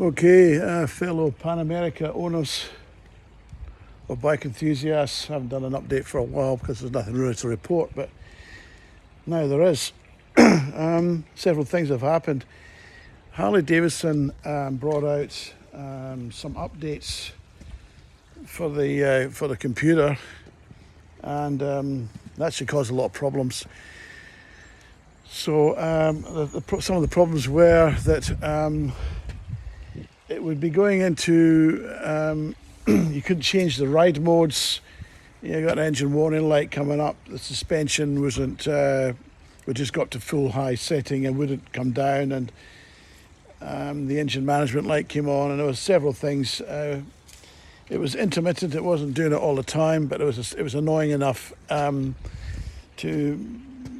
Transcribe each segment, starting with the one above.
Okay, fellow Pan America owners or bike enthusiasts, I haven't done an update for a while because there's nothing really to report, but now there is. Several things have happened. Harley Davidson brought out some updates for the computer, and that should cause a lot of problems. So some of the problems were that it would be going into you couldn't change the ride modes. You got an engine warning light coming up. The suspension wasn't. We just got to full high setting and wouldn't come down, and the engine management light came on, and there was several things. It was intermittent. It wasn't doing it all the time, but it was annoying enough to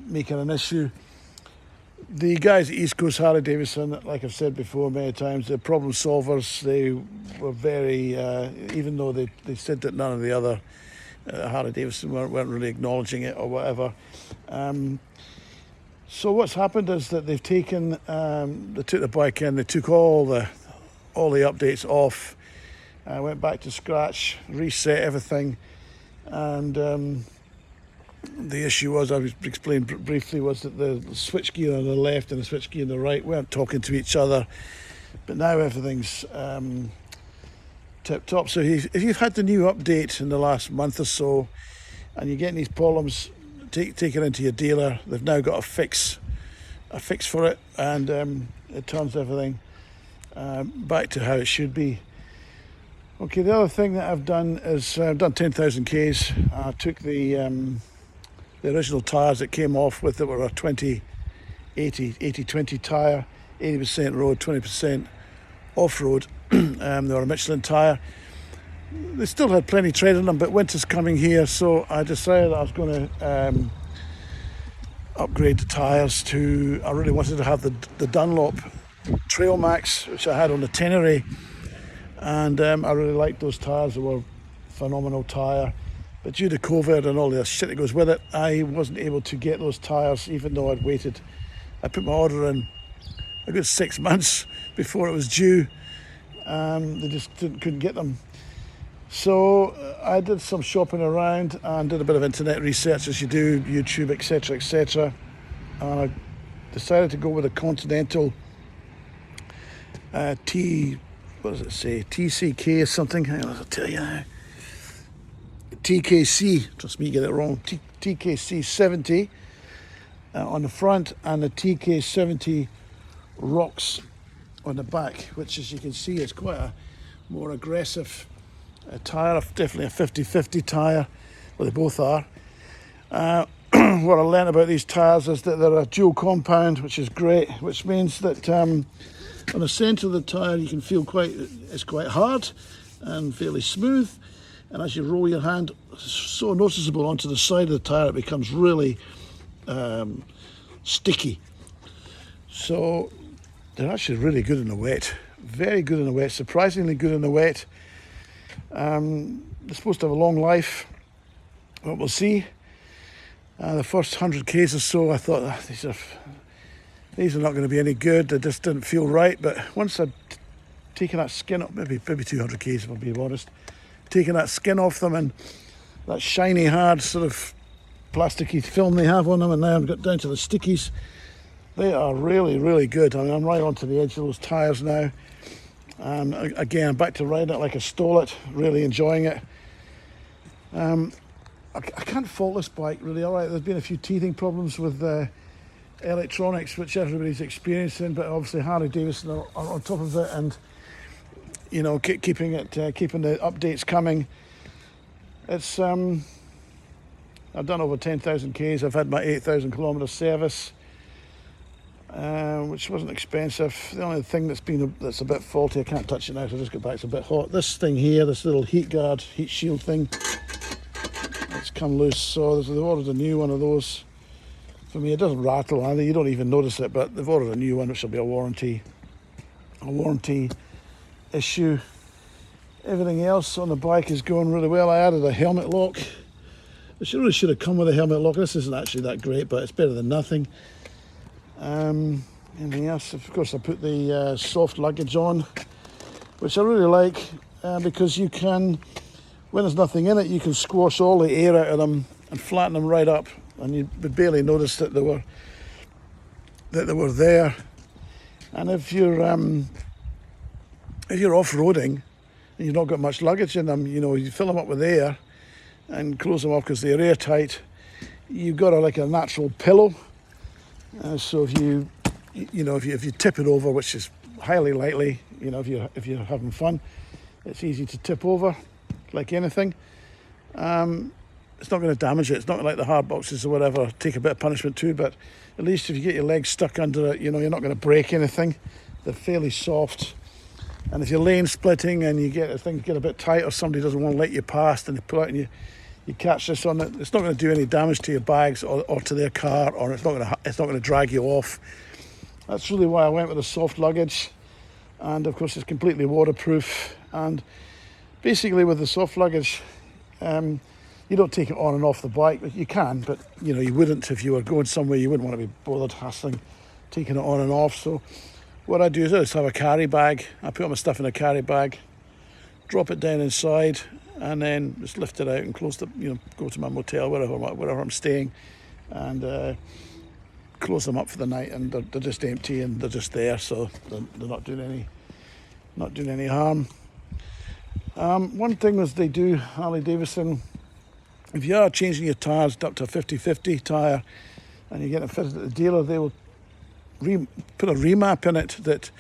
make it an issue. The guys at East Coast Harley Davidson, like I've said before many times, they're problem solvers. They were very, even though they said that none of the other Harley Davidson weren't really acknowledging it or whatever. So what's happened is that they've taken, they took the bike in, they took all the updates off, went back to scratch, reset everything, and the issue was, I was explained briefly, was that the switchgear on the left and the switchgear on the right weren't talking to each other, but now everything's tip top. So if you've had the new update in the last month or so and you're getting these problems, take it into your dealer. They've now got a fix for it, and it turns everything back to how it should be. Okay, the other thing that I've done is I've done 10,000 Ks. I took the original tyres that came off with it were a 80-20 tyre, 80% road, 20% off-road. They were a Michelin tyre. They still had plenty of tread in them, but winter's coming here, so I decided I was going to upgrade the tyres to, I really wanted to have the Dunlop Trail Max, which I had on the Tenere, and I really liked those tyres. They were a phenomenal tyre. But due to COVID and all the shit that goes with it, I wasn't able to get those tyres, even though I'd waited. I put my order in a good 6 months before it was due. They just couldn't get them. So I did some shopping around and did a bit of internet research, as you do, YouTube, etc., etc. And I decided to go with a Continental TCK or something. Hang on, I'll tell you now. TKC, trust me, you get it wrong. TKC 70 on the front, and the TK70 rocks on the back, which, as you can see, is quite a more aggressive tyre, definitely a 50-50 tyre. Well, they both are. What I learned about these tyres is that they're a dual compound, which is great, which means that on the centre of the tyre you can feel it's quite hard and fairly smooth. And as you roll your hand so noticeable onto the side of the tyre, it becomes really sticky. So they're actually really good in the wet. Very good in the wet, surprisingly good in the wet. They're supposed to have a long life, but we'll see. The first 100 Ks or so, I thought, these are not going to be any good. They just didn't feel right. But once I'd taken that skin off, maybe 200 Ks if I'm being honest, taking that skin off them and that shiny, hard sort of plasticky film they have on them, and now I've got down to the stickies. They are really, really good. I mean, I'm right onto the edge of those tyres now. Again, I'm back to riding it like I stole it, really enjoying it. I can't fault this bike really. All right, there's been a few teething problems with electronics, which everybody's experiencing, but obviously Harley Davidson are on top of it, and you know, keeping the updates coming. It's I've done over 10,000 Ks. I've had my 8,000 kilometre service, which wasn't expensive. The only thing that's a bit faulty, I can't touch it now, so I'll just get back. It's a bit hot. This thing here, this little heat shield thing, it's come loose. So they've ordered a new one of those for me. It doesn't rattle either. You don't even notice it, but they've ordered a new one, which will be a warranty issue. Everything else on the bike is going really well. I added a helmet lock. It really should have come with a helmet lock. This isn't actually that great, but it's better than nothing. Anything else? Of course, I put the soft luggage on. which I really like because you can, when there's nothing in it, you can squash all the air out of them and flatten them right up, and you would barely notice that they were there. And if you're off-roading and you've not got much luggage in them, you fill them up with air and close them off because they're airtight. You've got like a natural pillow. So if you tip it over, which is highly likely, if you're having fun, it's easy to tip over, like anything. It's not going to damage it. It's not like the hard boxes or whatever. Take a bit of punishment too, but at least if you get your legs stuck under it, you're not going to break anything. They're fairly soft. And if you're lane splitting and things get a bit tight, or somebody doesn't want to let you past, and they pull out and you catch this on it, it's not going to do any damage to your bags or to their car, or it's not going to drag you off. That's really why I went with the soft luggage. And of course, it's completely waterproof. And basically, with the soft luggage, you don't take it on and off the bike. You can, but you wouldn't if you were going somewhere. You wouldn't want to be bothered hassling taking it on and off. So what I do is I just have a carry bag. I put all my stuff in a carry bag, drop it down inside, and then just lift it out and close the, go to my motel, wherever I'm staying, and close them up for the night. And they're just empty and they're just there, so they're not doing any harm. One thing was they do, Harley Davidson, if you are changing your tyres up to a 50-50 tyre and you get it fitted at the dealer, they will put a remap in it that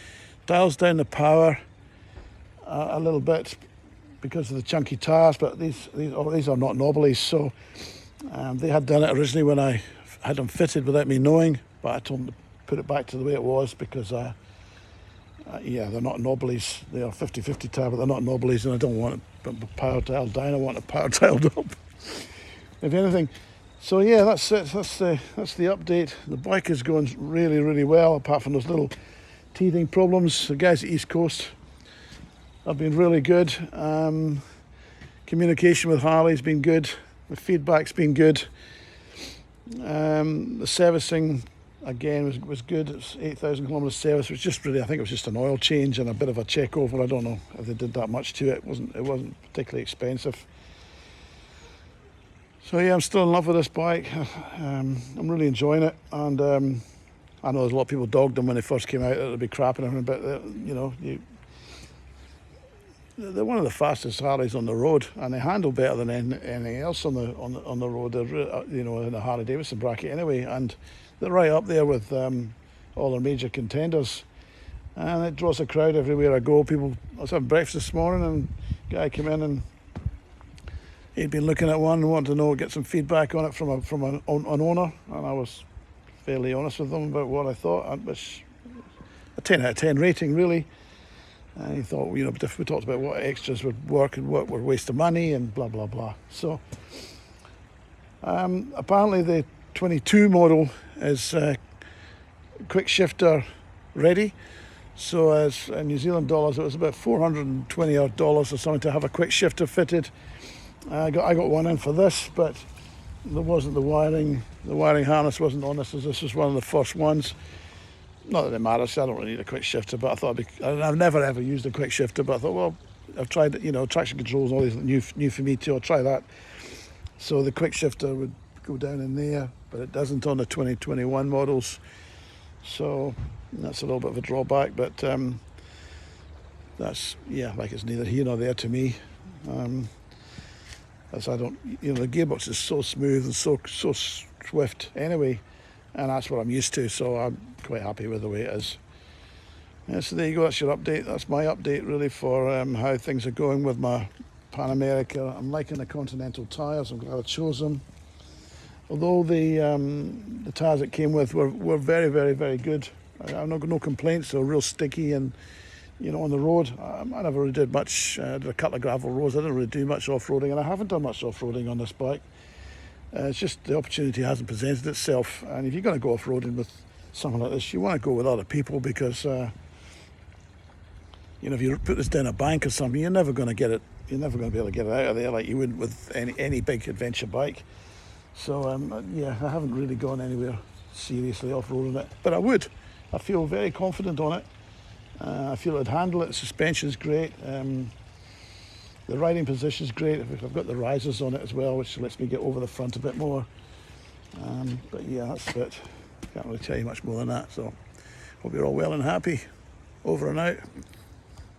dials down the power a little bit because of the chunky tyres, but these are not knobblies, so they had done it originally when I had them fitted without me knowing, but I told them to put it back to the way it was because they're not knobblies. They are 50-50 tyre, but they're not knobblies, and I don't want it power dialed down. I want it power dialed up, if anything. So yeah, that's it. That's the update. The bike is going really, really well, apart from those little teething problems. The guys at East Coast have been really good. Communication with Harley's been good. The feedback's been good. The servicing again was good. It's 8,000 kilometres service, which just really, I think it was just an oil change and a bit of a check over. I don't know if they did that much to it. It wasn't particularly expensive. So yeah, I'm still in love with this bike. I'm really enjoying it, and I know there's a lot of people dogged them when they first came out. It'll be crap and everything, but they're one of the fastest Harleys on the road, and they handle better than anything else on the road. They're in the Harley Davidson bracket anyway, and they're right up there with all their major contenders. And it draws a crowd everywhere I go. I was having breakfast this morning, and a guy came in and he'd been looking at one and wanted to get some feedback on it from an owner, and I was fairly honest with him about what I thought, which a 10 out of 10 rating really. And he thought, if we talked about what extras would work and what were waste of money and blah blah blah. So apparently the 22 model is quick shifter ready. So as in New Zealand dollars, it was about $420 odd or something to have a quick shifter fitted. I got one in for this, but there wasn't the wiring harness wasn't on this, as this was one of the first ones. Not that it matters, I don't really need a quick shifter, but I thought I've never ever used a quick shifter, but I thought, well, I've tried traction controls and all these new for me too, I'll try that. So the quick shifter would go down in there, but it doesn't on the 2021 models. So that's a little bit of a drawback, but that's, it's neither here nor there to me. As I don't, the gearbox is so smooth and so swift anyway, and that's what I'm used to, so I'm quite happy with the way it is. Yeah, so there you go, that's your update. That's my update really for how things are going with my Pan America. I'm liking the Continental tyres. I'm glad I chose them. Although the tyres it came with were very, very, very good. I've no complaints. They're real sticky and on the road. I never really did much. I did a couple of gravel roads. I didn't really do much off-roading, and I haven't done much off-roading on this bike. It's just the opportunity hasn't presented itself. And if you're going to go off-roading with something like this, you want to go with other people because, if you put this down a bank or something, you're never going to get it. You're never going to be able to get it out of there like you would with any big adventure bike. So I haven't really gone anywhere seriously off-roading it, but I would. I feel very confident on it. I feel I'd handle it. The suspension's great. The riding position's great. I've got the risers on it as well, which lets me get over the front a bit more. But yeah, that's it. Can't really tell you much more than that. So hope you're all well and happy. Over and out.